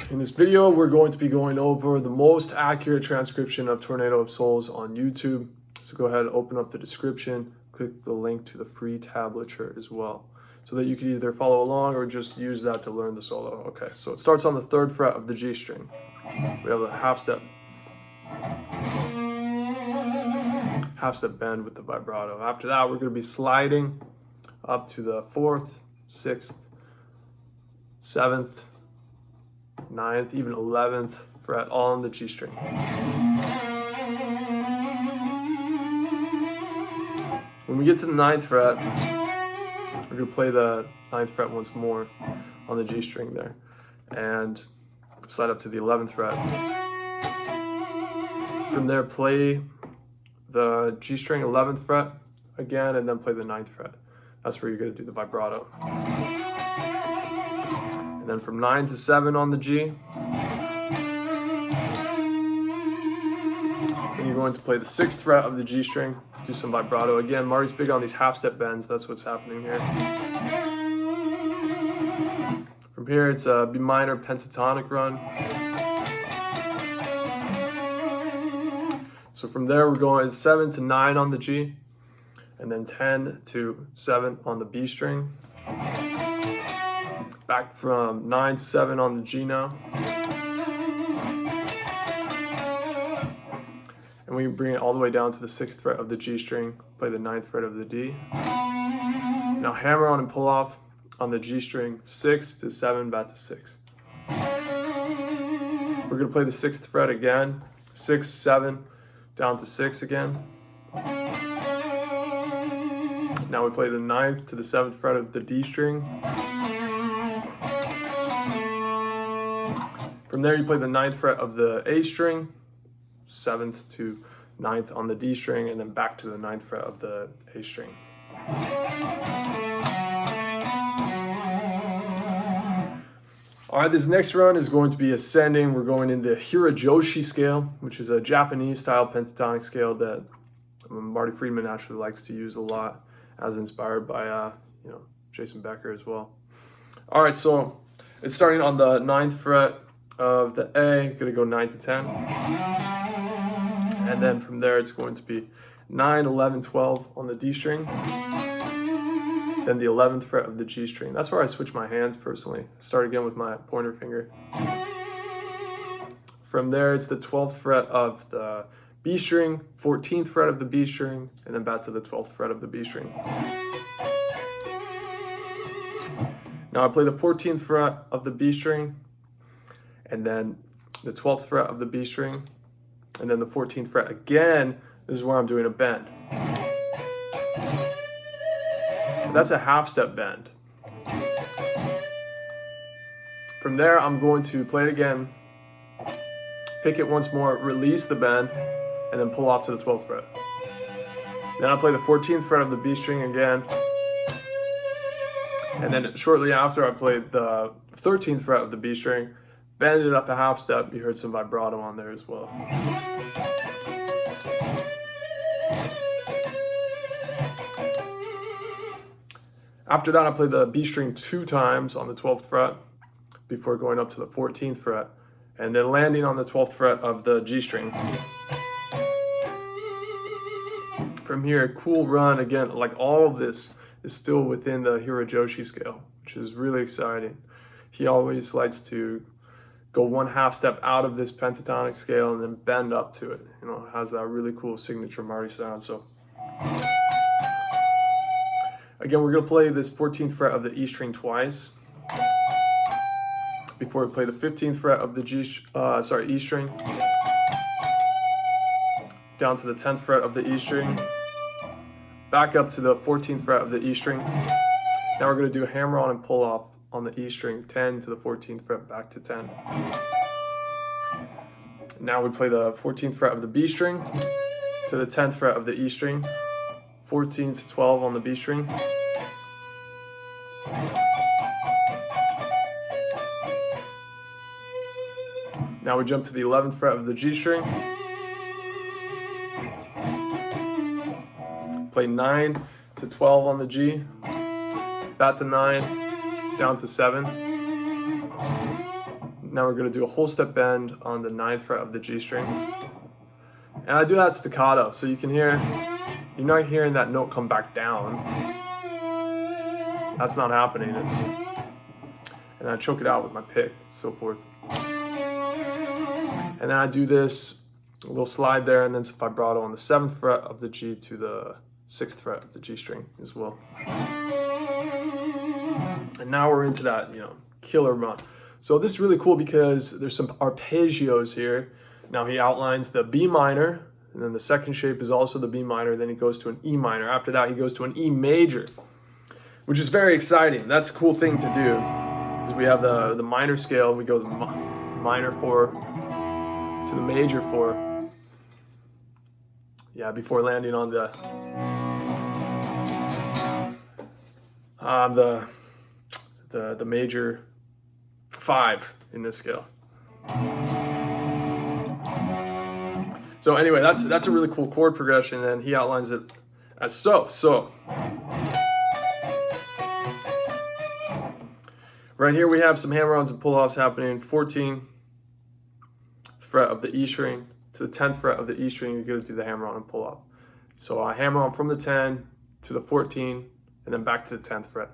In this video, we're going to be going over the most accurate transcription of Tornado of Souls on YouTube. So go ahead, open up the description, click the link to the free tablature as well, so that you can either follow along or just use that to learn the solo. Okay, so it starts on the 3rd fret of the G string. We have a half step bend with the vibrato. After that, we're going to be sliding up to the 4th, 6th, 7th, 9th, even 11th fret, all on the G string. When we get to the 9th fret, we're going to play the 9th fret once more on the G string there, and slide up to the 11th fret. From there, play the G string 11th fret again, and then play the 9th fret. That's where you're going to do the vibrato. And then from 9 to 7 on the G, then you're going to play the 6th fret of the G string, do some vibrato. Again, Marty's big on these half step bends, that's what's happening here. From here, it's a B minor pentatonic run. So from there, we're going 7 to 9 on the G, and then 10 to 7 on the B string. Back from 9 to 7 on the G now. And we bring it all the way down to the 6th fret of the G string, play the 9th fret of the D. Now hammer on and pull off on the G string, 6 to 7, back to 6. We're going to play the 6th fret again, 6, 7, down to 6 again. Now we play the 9th to the 7th fret of the D string. From there, you play the 9th fret of the A string, 7th to 9th on the D string, and then back to the 9th fret of the A string. All right, this next run is going to be ascending. We're going in the Hirajoshi Scale, which is a Japanese style pentatonic scale that Marty Friedman actually likes to use a lot, as inspired by Jason Becker as well. All right, so it's starting on the 9th fret of the A, gonna go 9 to 10. And then from there, it's going to be 9, 11, 12 on the D string. Then the 11th fret of the G string. That's where I switch my hands personally. Start again with my pointer finger. From there, it's the 12th fret of the B string, 14th fret of the B string, and then back to the 12th fret of the B string. Now I play the 14th fret of the B string, and then the 12th fret of the B string, and then the 14th fret again. This is where I'm doing a bend. That's a half step bend. From there, I'm going to play it again, pick it once more, release the bend, and then pull off to the 12th fret. Then I play the 14th fret of the B string again, and then shortly after I played the 13th fret of the B string, bend it up a half step. You heard some vibrato on there as well. After that, I played the B string 2 times on the 12th fret before going up to the 14th fret, and then landing on the 12th fret of the G string. From here, cool run again. Like, all of this is still within the Hirajoshi scale, which is really exciting. He always likes to go one half step out of this pentatonic scale and then bend up to it. You know, it has that really cool signature Marty sound. So again, we're gonna play this 14th fret of the E string twice before we play the 15th fret of the E string, down to the 10th fret of the E string, back up to the 14th fret of the E string. Now we're gonna do a hammer on and pull off on the E string, 10 to the 14th fret, back to 10. Now we play the 14th fret of the B string to the 10th fret of the E string, 14 to 12 on the B string. Now we jump to the 11th fret of the G string, play 9 to 12 on the G, back to 9, down to 7. Now we're going to do a whole step bend on the 9th fret of the G string. And I do that staccato, so you can hear, you're not hearing that note come back down. That's not happening. And I choke it out with my pick, so forth. And then I do this a little slide there, and then some vibrato on the 7th fret of the G to the 6th fret of the G string as well. And now we're into that, killer run. So this is really cool because there's some arpeggios here. Now he outlines the B minor, and then the second shape is also the B minor, then he goes to an E minor. After that, he goes to an E major, which is very exciting. That's a cool thing to do, because we have the minor scale, we go the minor 4 to the major 4. Yeah, before landing on the major 5 in this scale. So anyway, that's a really cool chord progression, and he outlines it as so. So right here we have some hammer-ons and pull-offs happening. 14th fret of the E string to the 10th fret of the E string, you're going to do the hammer-on and pull-off. So I hammer on from the 10 to the 14, and then back to the 10th fret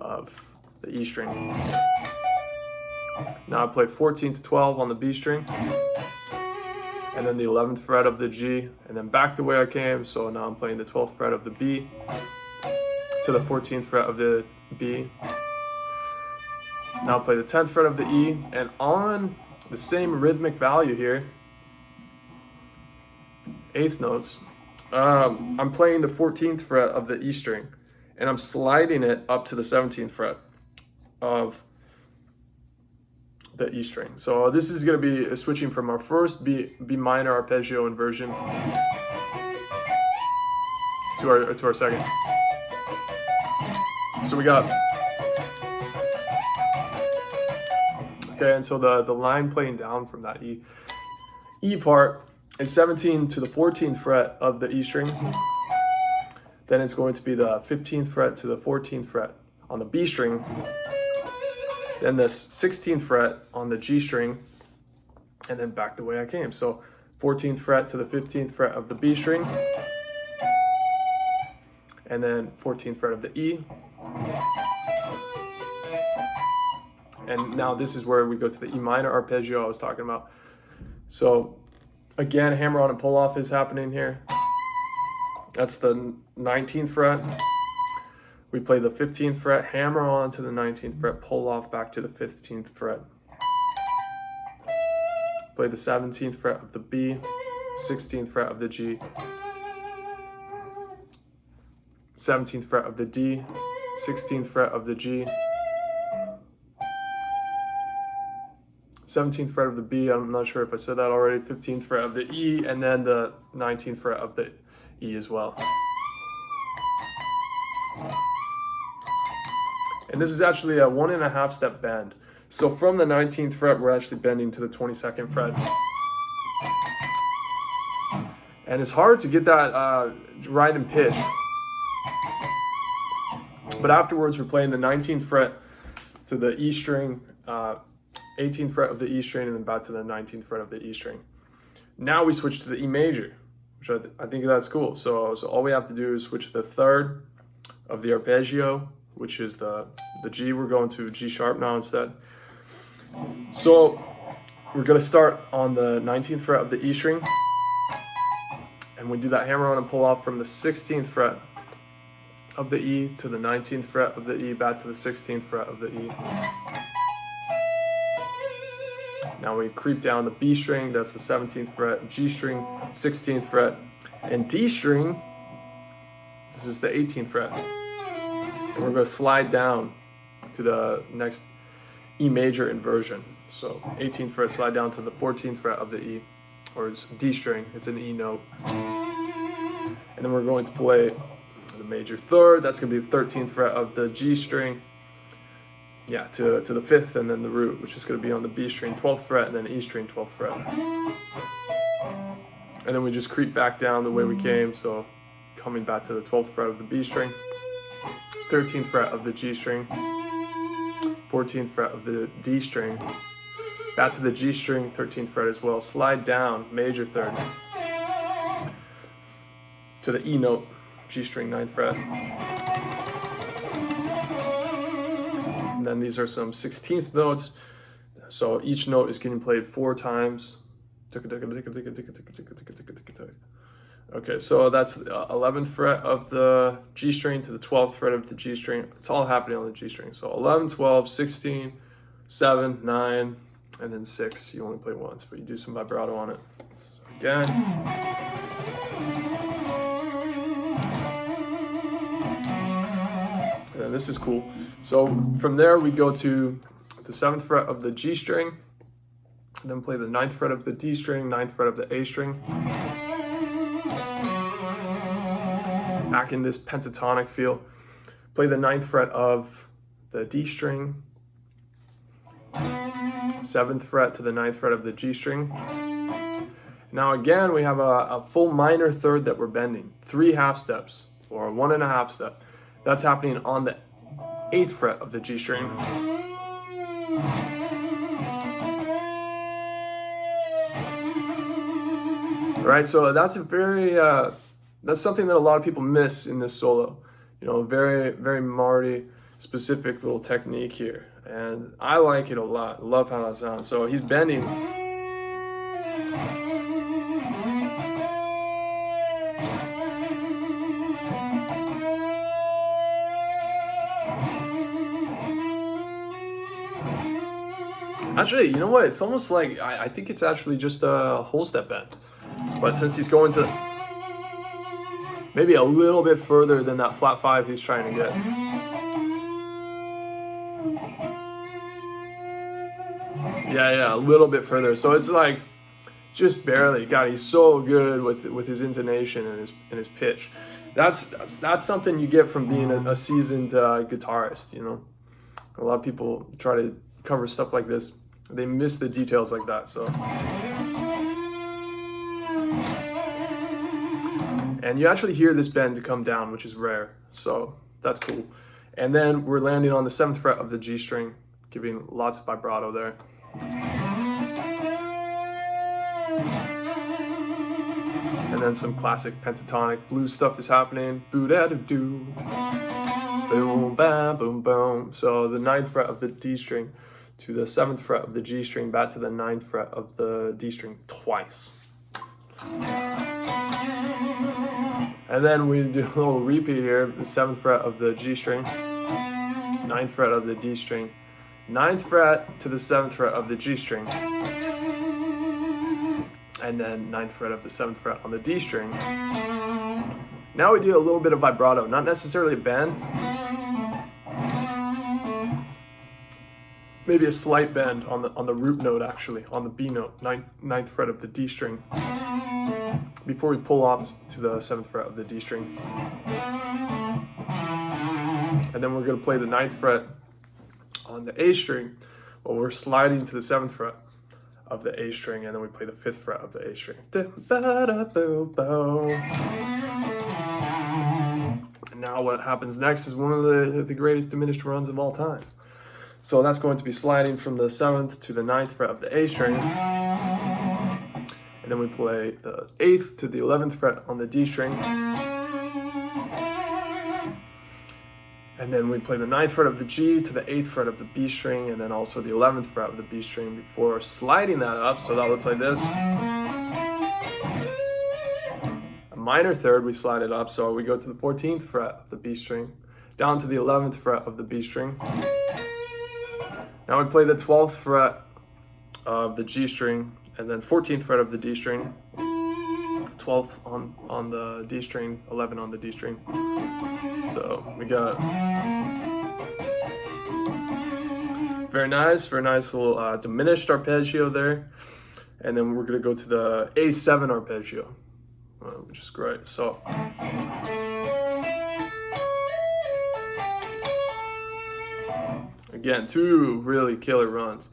of the E string. Now I play 14 to 12 on the B string, and then the 11th fret of the G, and then back the way I came. So now I'm playing the 12th fret of the B to the 14th fret of the B. Now I play the 10th fret of the E, and on the same rhythmic value here, 8th notes, I'm playing the 14th fret of the E string, and I'm sliding it up to the 17th fret of the E string. So this is going to be switching from our first B minor arpeggio inversion to our second. So we got, okay, and so the line playing down from that E part is 17 to the 14th fret of the E string. Then it's going to be the 15th fret to the 14th fret on the B string. Then the 16th fret on the G string, and then back the way I came. So 14th fret to the 15th fret of the B string, and then 14th fret of the E. And now this is where we go to the E minor arpeggio I was talking about. So again, hammer on and pull off is happening here. That's the 19th fret. We play the 15th fret, hammer on to the 19th fret, pull off back to the 15th fret. Play the 17th fret of the B, 16th fret of the G, 17th fret of the D, 16th fret of the G, 17th fret of the B, I'm not sure if I said that already, 15th fret of the E, and then the 19th fret of the E as well. And this is actually a 1.5 step bend. So from the 19th fret, we're actually bending to the 22nd fret. And it's hard to get that right in pitch. But afterwards, we're playing the 19th fret to the E string, 18th fret of the E string, and then back to the 19th fret of the E string. Now we switch to the E major, which I think that's cool. So all we have to do is switch the 3rd of the arpeggio, which is the G. We're going to G sharp now instead. So we're going to start on the 19th fret of the E string, and we do that hammer on and pull off from the 16th fret of the E to the 19th fret of the E, back to the 16th fret of the E. Now we creep down the B string, that's the 17th fret, G string, 16th fret, and D string, this is the 18th fret. And we're going to slide down to the next E major inversion. So 18th fret, slide down to the 14th fret of the E, or it's D string, it's an E note. And then we're going to play the major 3rd, that's going to be the 13th fret of the G string, yeah, to the 5th, and then the root, which is going to be on the B string 12th fret, and then E string 12th fret. And then we just creep back down the way we came, so coming back to the 12th fret of the B string, 13th fret of the G string, 14th fret of the D string, back to the G string, 13th fret as well, slide down, major third, to the E note, G string, 9th fret. And then these are some 16th notes, so each note is getting played 4 times. Okay, so that's the 11th fret of the G string to the 12th fret of the G string. It's all happening on the G string. So 11, 12, 16, 7, 9, and then 6. You only play once, but you do some vibrato on it. So again. And then this is cool. So from there we go to the 7th fret of the G string, and then play the 9th fret of the D string, 9th fret of the A string. Back in this pentatonic feel, play the 9th fret of the D string, 7th fret to the 9th fret of the G string. Now again, we have a full minor third that we're bending, 3 half steps, or 1.5 step. That's happening on the 8th fret of the G string. Right, so that's a very, that's something that a lot of people miss in this solo. You know, very, very Marty specific little technique here. And I like it a lot. I love how that sounds. So he's bending. Actually, you know what? It's almost like, I think it's actually just a whole step bend. But since he's going to maybe a little bit further than that flat 5 he's trying to get. Yeah, a little bit further. So it's like just barely. God, he's so good with his intonation and his pitch. That's something you get from being a seasoned guitarist. You know, a lot of people try to cover stuff like this. They miss the details like that. So. And you actually hear this bend come down, which is rare, so that's cool. And then we're landing on the 7th fret of the G string, giving lots of vibrato there. And then some classic pentatonic blues stuff is happening. Boo-da-doo-doo, boom, bam, boom, boom. So the 9th fret of the D string to the 7th fret of the G string, back to the 9th fret of the D string twice. And then we do a little repeat here, the 7th fret of the G string, 9th fret of the D string, 9th fret to the 7th fret of the G string, and then 9th fret of the 7th fret on the D string. Now we do a little bit of vibrato, not necessarily a bend, maybe a slight bend on the root note actually, on the B note, 9th fret of the D string, before we pull off to the 7th fret of the D string. And then we're going to play the 9th fret on the A string while we're sliding to the 7th fret of the A string, and then we play the 5th fret of the A string. And now what happens next is one of the greatest diminished runs of all time. So that's going to be sliding from the 7th to the 9th fret of the A string. And then we play the 8th to the 11th fret on the D string. And then we play the 9th fret of the G to the 8th fret of the B string, and then also the 11th fret of the B string before sliding that up. So that looks like this. A minor third, we slide it up. So we go to the 14th fret of the B string, down to the 11th fret of the B string. Now we play the 12th fret of the G string, and then 14th fret of the D string, 12th on the D string, 11 on the D string. So we got very nice little diminished arpeggio there. And then we're gonna go to the A7 arpeggio, which is great. So again, 2 really killer runs.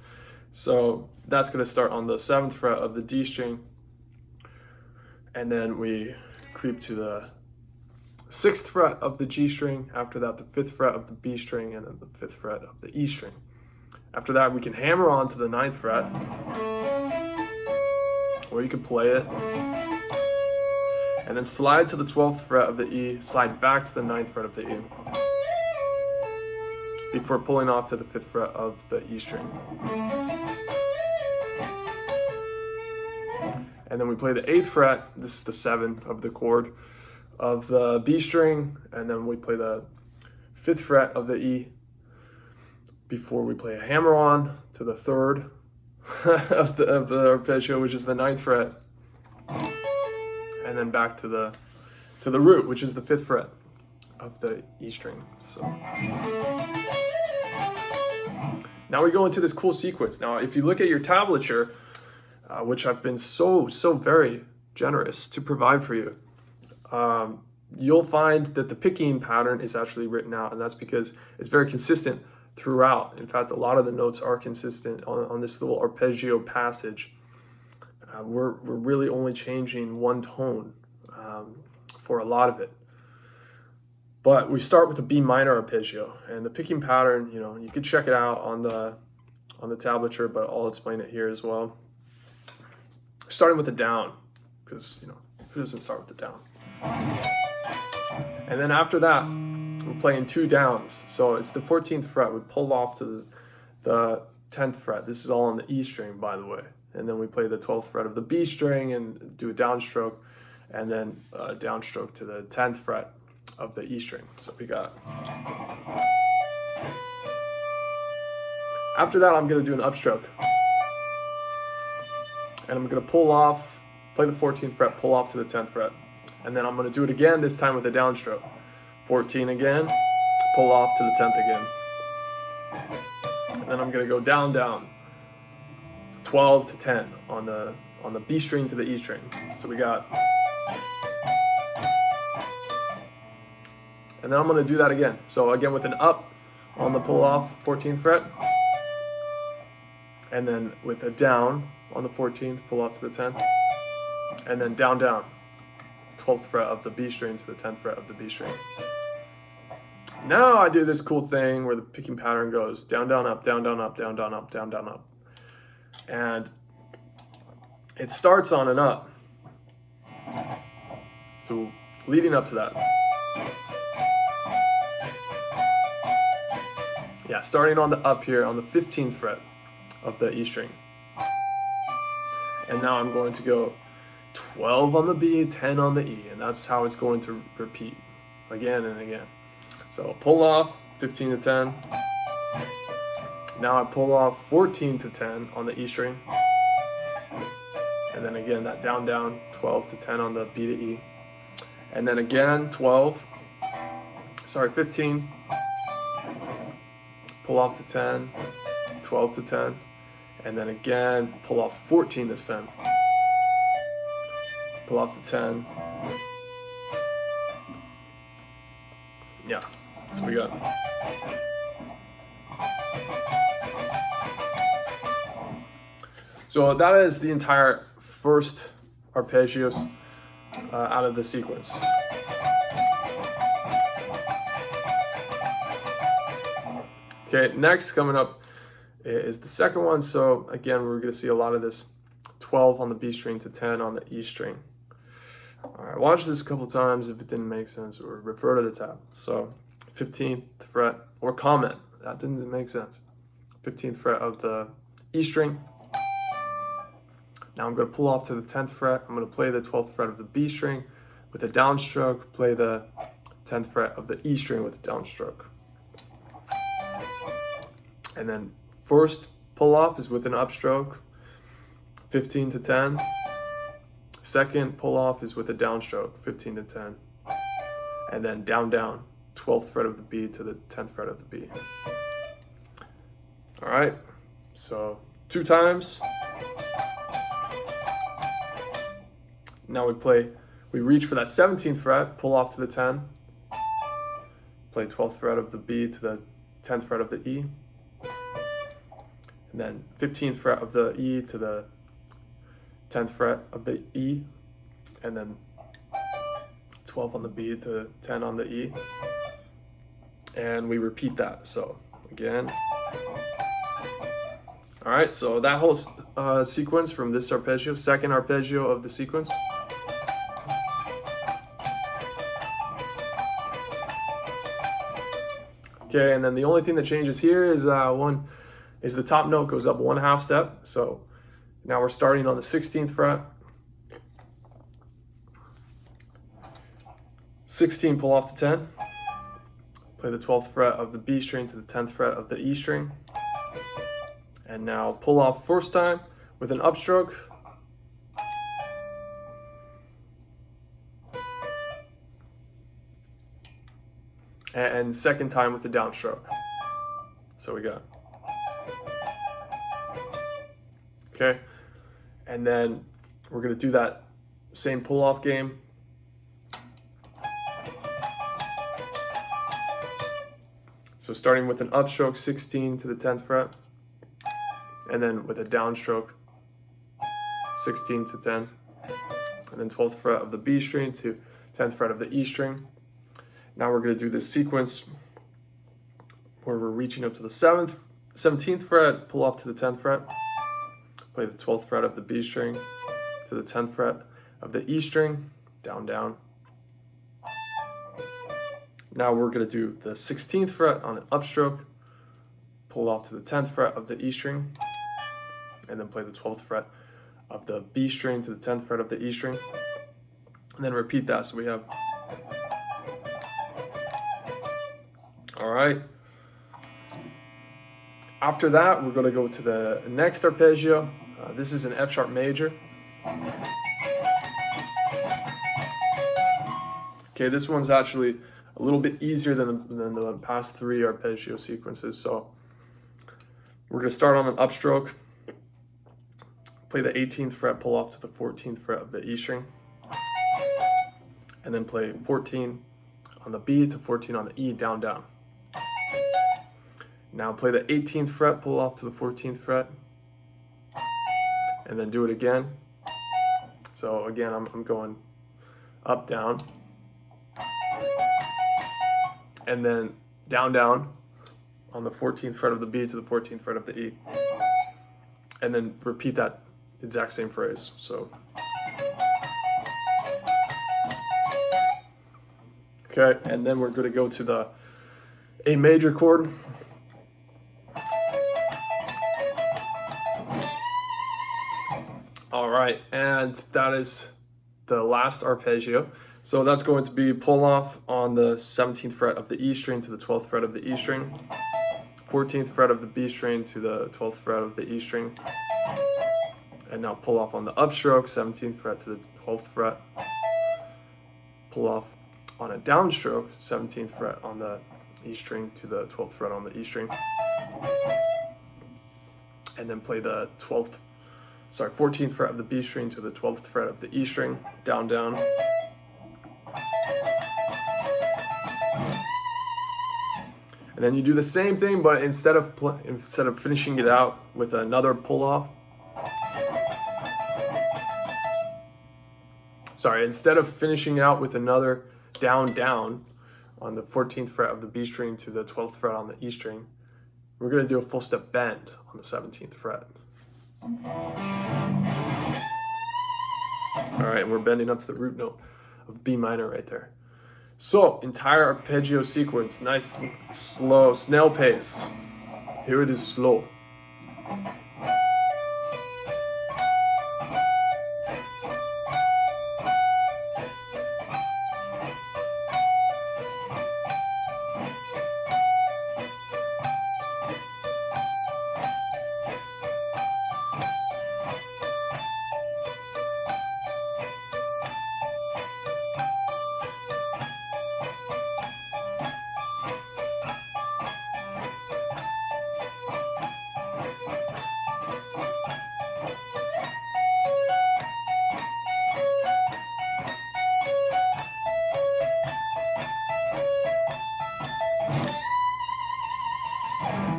So that's going to start on the 7th fret of the D string, and then we creep to the 6th fret of the G string, after that the 5th fret of the B string, and then the 5th fret of the E string. After that, we can hammer on to the 9th fret, or you can play it, and then slide to the 12th fret of the E, slide back to the 9th fret of the E, before pulling off to the 5th fret of the E string. And then we play the 8th fret, this is the 7 of the chord of the B string, and then we play the 5th fret of the E before we play a hammer on to the 3rd of the arpeggio, which is the 9th fret, and then back to the root, which is the 5th fret of the E string. So now we go into this cool sequence. Now, if you look at your tablature, which I've been so very generous to provide for you, you'll find that the picking pattern is actually written out, and that's because it's very consistent throughout. In fact, a lot of the notes are consistent on this little arpeggio passage. We're really only changing one tone for a lot of it. But we start with a B minor arpeggio, and the picking pattern, you could check it out on the tablature, but I'll explain it here as well. Starting with the down, because who doesn't start with the down? And then after that, we're playing 2 downs. So it's the 14th fret. We pull off to the 10th fret. This is all on the E string, by the way. And then we play the 12th fret of the B string and do a downstroke, and then a downstroke to the 10th fret of the E string. So we got. After that, I'm going to do an upstroke. And I'm going to pull off, play the 14th fret, pull off to the 10th fret. And then I'm going to do it again, this time with a downstroke. 14 again, pull off to the 10th again. And then I'm going to go down, down. 12 to 10 on the B string to the E string. So we got. And then I'm going to do that again. So again with an up on the pull off, 14th fret. And then with a down on the 14th, pull off to the 10th. And then down, down. 12th fret of the B string to the 10th fret of the B string. Now I do this cool thing where the picking pattern goes down, down, up, down, down, up, down, down, up, down, down, up. And it starts on an up. So leading up to that. Yeah, starting on the up here on the 15th fret of the E string. And now I'm going to go 12 on the B, 10 on the E, and that's how it's going to repeat again and again. So pull off 15 to 10. Now I pull off 14 to 10 on the E string. And then again that down, down, 12 to 10 on the B to E. And then again 15. Pull off to 10, 12 to 10. And then again, pull off 14 this time. Pull off to 10. Yeah, that's what we got. So that is the entire first arpeggios out of the sequence. Okay, next coming up is the second one. So again, we're going to see a lot of this 12 on the B string to 10 on the E string. All right, watch this a couple times. If it didn't make sense, or refer to the tab. So 15th fret, or comment, that didn't make sense. 15th fret of the E string. Now I'm going to pull off to the 10th fret. I'm going to play the 12th fret of the B string with a downstroke, play the 10th fret of the E string with a downstroke. And then first pull off is with an upstroke, 15 to 10. Second pull off is with a downstroke, 15 to 10. And then down, down, 12th fret of the B to the 10th fret of the B. All right, so 2 times. Now we reach for that 17th fret, pull off to the 10. Play 12th fret of the B to the 10th fret of the E. And then 15th fret of the E to the 10th fret of the E, and then 12 on the B to 10 on the E, and we repeat that. So again, All right, so that whole sequence from this arpeggio, second arpeggio of the sequence. Okay, and then the only thing that changes here is the top note goes up 1/2 step. So now we're starting on the 16th fret. 16, pull off to 10. Play the 12th fret of the B string to the 10th fret of the E string. And now pull off first time with an upstroke. And second time with the downstroke. So we got. Okay. And then we're going to do that same pull off game. So starting with an upstroke, 16 to the 10th fret, and then with a downstroke, 16 to 10, and then 12th fret of the B string to 10th fret of the E string. Now we're going to do this sequence where we're reaching up to the 17th fret, pull off to the 10th fret, play the 12th fret of the B string to the 10th fret of the E string, down, down. Now we're going to do the 16th fret on an upstroke, pull off to the 10th fret of the E string, and then play the 12th fret of the B string to the 10th fret of the E string, and then repeat that. So we have, all right. After that, we're going to go to the next arpeggio. This is an F sharp major. Okay, this one's actually a little bit easier than the past 3 arpeggio sequences. So we're going to start on an upstroke, play the 18th fret, pull off to the 14th fret of the E string, and then play 14 on the B to 14 on the E, down, down. Now play the 18th fret, pull off to the 14th fret, and then do it again. So again, I'm going up, down, and then down, down on the 14th fret of the B to the 14th fret of the E, and then repeat that exact same phrase. So, okay, and then we're going to go to the A major chord. All right, and that is the last arpeggio. So that's going to be pull off on the 17th fret of the E string to the 12th fret of the E string, 14th fret of the B string to the 12th fret of the E string, and now pull off on the upstroke, 17th fret to the 12th fret, pull off on a downstroke, 17th fret on the E string to the 12th fret on the E string, and then play the 14th fret of the B string to the 12th fret of the E string, down, down. And then you do the same thing, but instead of finishing it out with another pull off, instead of finishing it out with another down, down on the 14th fret of the B string to the 12th fret on the E string, we're going to do a full step bend on the 17th fret. All right, and we're bending up to the root note of B minor right there. So, entire arpeggio sequence, nice, slow, snail pace. Here it is slow.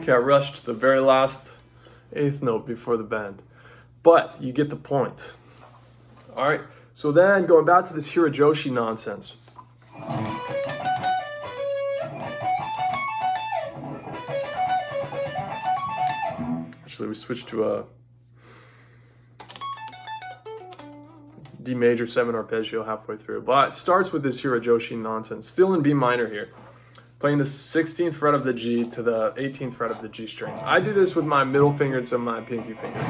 Okay, I rushed the very last 8th note before the bend, but you get the point. All right, so then going back to this Hirajoshi nonsense. Actually, we switched to a D major 7 arpeggio halfway through. But it starts with this Hirajoshi nonsense. Still in B minor here. Playing the 16th fret of the G to the 18th fret of the G string. I do this with my middle finger to my pinky finger.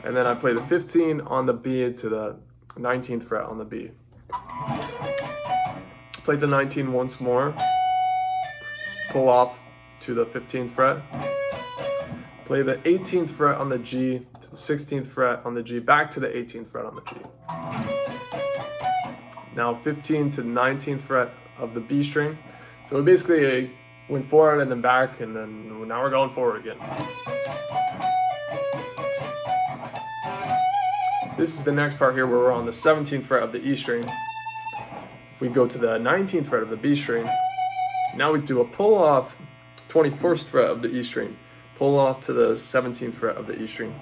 And then I play the 15 on the B to the 19th fret on the B. Play the 19 once more. Pull off to the 15th fret. Play the 18th fret on the G to the 16th fret on the G, back to the 18th fret on the G. Now 15 to the 19th fret of the B string. So we basically went forward and then back, and then now we're going forward again. This is the next part here where we're on the 17th fret of the E string. We go to the 19th fret of the B string. Now we do a pull off 21st fret of the E string. Pull off to the 17th fret of the E string.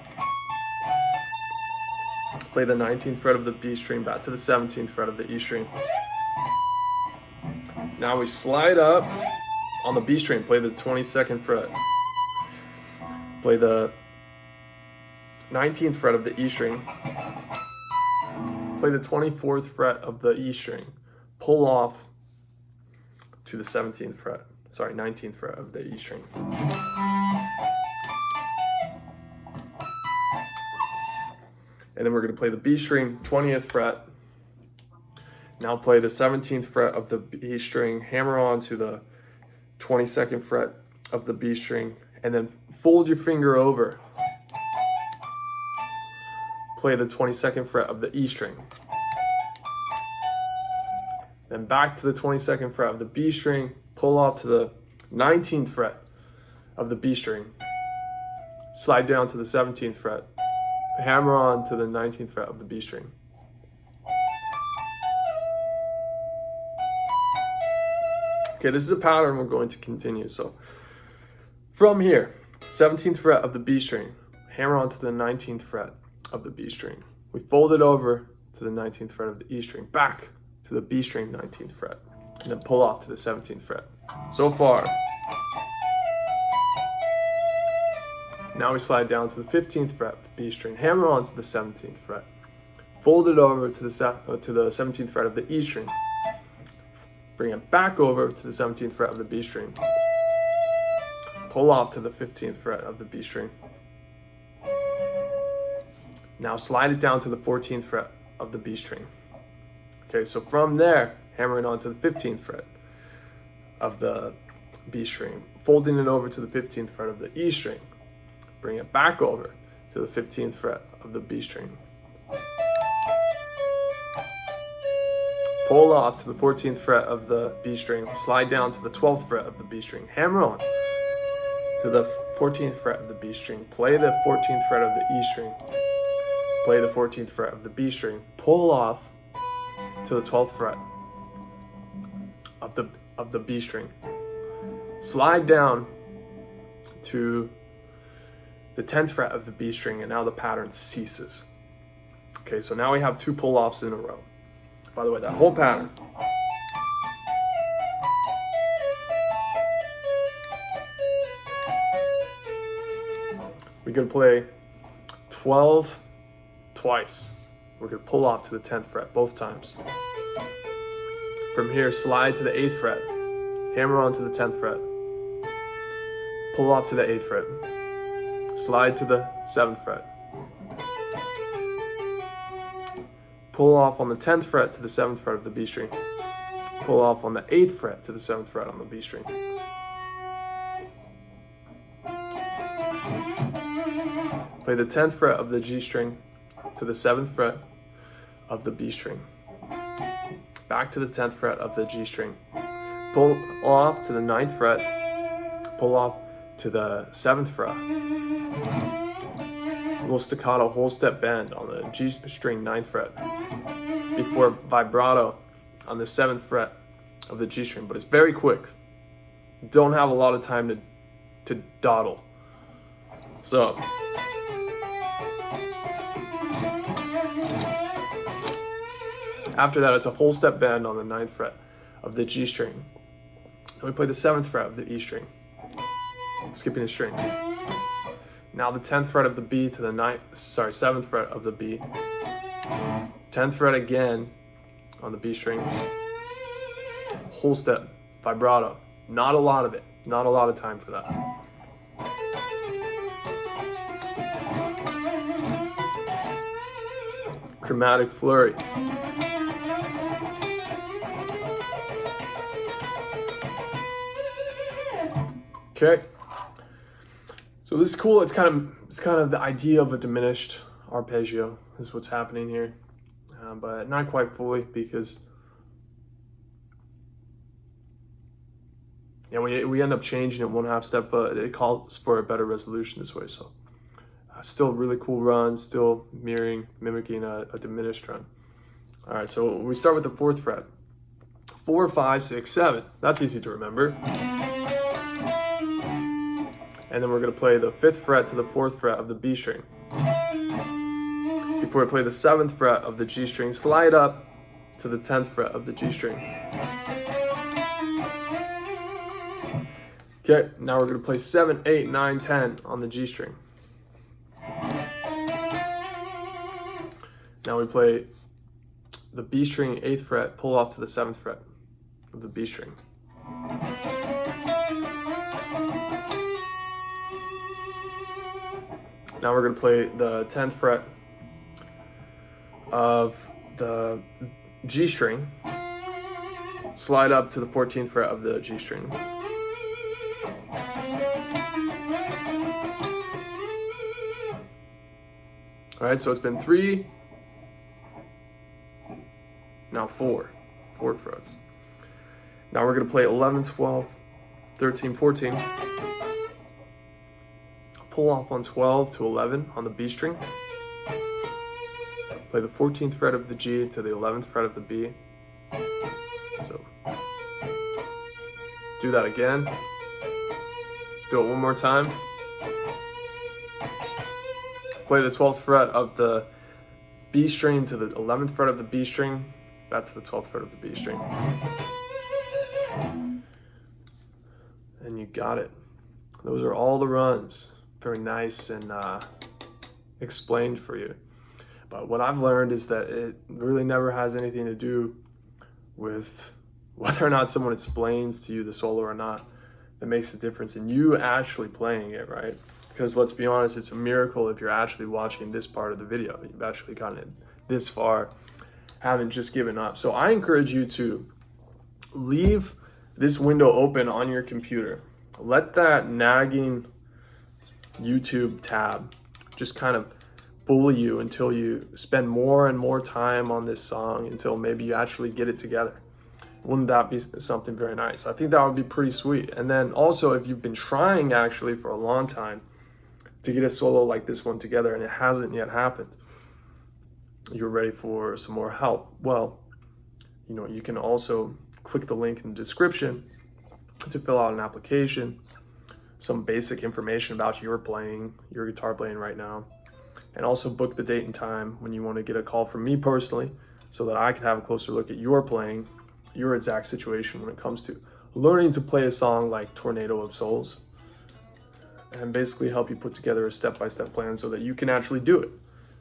Play the 19th fret of the B string back to the 17th fret of the E string. Now we slide up on the B string, play the 22nd fret. Play the 19th fret of the E string. Play the 24th fret of the E string. Pull off to the 19th fret of the E string. And then we're going to play the B string, 20th fret. Now play the 17th fret of the B string, hammer on to the 22nd fret of the B string, and then fold your finger over. Play the 22nd fret of the E string. Then back to the 22nd fret of the B string, pull off to the 19th fret of the B string, slide down to the 17th fret, hammer on to the 19th fret of the B string. Okay, this is a pattern we're going to continue. So from here, 17th fret of the B string, hammer on to the 19th fret of the B string. We fold it over to the 19th fret of the E string, back to the B string 19th fret, and then pull off to the 17th fret. So far. Now we slide down to the 15th fret of the B string, hammer on to the 17th fret, fold it over to the 17th fret of the E string, bring it back over to the 17th fret of the B string, pull off to the 15th fret of the B string. Now slide it down to the 14th fret of the B string. Okay, so from there, hammering on to the 15th fret of the B string, folding it over to the 15th fret of the E string, bring it back over to the 15th fret of the B string. Pull off to the 14th fret of the B string, slide down to the 12th fret of the B string, hammer on to the 14th fret of the B string, play the 14th fret of the E string, play the 14th fret of the B string, pull off to the 12th fret of the B string, slide down to the 10th fret of the B string, and now the pattern ceases. Okay, so now we have 2 pull-offs in a row. By the way, that whole pattern. We're going to play 12 twice. We're going to pull off to the 10th fret both times. From here, slide to the 8th fret, hammer on to the 10th fret, pull off to the 8th fret, slide to the 7th fret, pull off on the 10th fret to the 7th fret of the B string, pull off on the 8th fret to the 7th fret on the B string. Play the 10th fret of the G string to the 7th fret of the B string, back to the 10th fret of the G string, pull off to the 9th fret, pull off to the 7th fret, a little staccato whole step bend on the G string 9th fret, before vibrato on the 7th fret of the G string, but it's very quick. Don't have a lot of time to dawdle. So after that, it's a whole step bend on the 9th fret of the G string. And we play the 7th fret of the E string, skipping a string. Now the 10th fret of the B to the 7th fret of the B. 10th fret again on the B string. Whole step, vibrato. Not a lot of it. Not a lot of time for that. Chromatic flurry. Okay. So this is cool. It's kind of the idea of a diminished arpeggio is what's happening here, but not quite fully, because we end up changing it 1/2 step, but it calls for a better resolution this way. So still really cool run, still mimicking a diminished run. All right, so we start with the 4th fret. 4, 5, 6, 7. That's easy to remember. And then we're going to play the 5th fret to the 4th fret of the B string. Before we play the 7th fret of the G string, slide up to the 10th fret of the G string. Okay, now we're going to play 7, 8, 9, 10 on the G string. Now we play the B string 8th fret, pull off to the 7th fret of the B string. Now we're going to play the 10th fret of the G string, slide up to the 14th fret of the G string. All right, so it's been 3, now 4 frets. Now we're going to play 11, 12, 13, 14. Pull off on 12 to 11 on the B string. Play the 14th fret of the G to the 11th fret of the B. So do that again. Do it one more time. Play the 12th fret of the B string to the 11th fret of the B string, back to the 12th fret of the B string. And you got it. Those are all the runs. Very nice and explained for you. But what I've learned is that it really never has anything to do with whether or not someone explains to you the solo or not that makes a difference in you actually playing it, right? Because let's be honest, it's a miracle if you're actually watching this part of the video. You've actually gotten this far, haven't just given up. So I encourage you to leave this window open on your computer. Let that nagging YouTube tab just kind of bully you until you spend more and more time on this song, until maybe you actually get it together. Wouldn't that be something very nice? I think that would be pretty sweet. And then also, if you've been trying actually for a long time to get a solo like this one together and it hasn't yet happened, you're ready for some more help, well, you can also click the link in the description to fill out an application, some basic information about your guitar playing right now, and also book the date and time when you want to get a call from me personally so that I can have a closer look at your playing, your exact situation when it comes to learning to play a song like Tornado of Souls, and basically help you put together a step-by-step plan so that you can actually do it.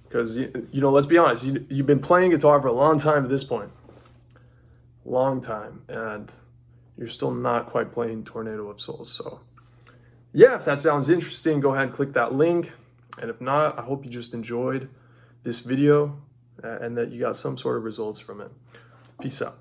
Because, let's be honest, you've been playing guitar for a long time at this point. Long time, and you're still not quite playing Tornado of Souls. So yeah, if that sounds interesting, go ahead and click that link. And if not, I hope you just enjoyed this video and that you got some sort of results from it. Peace out.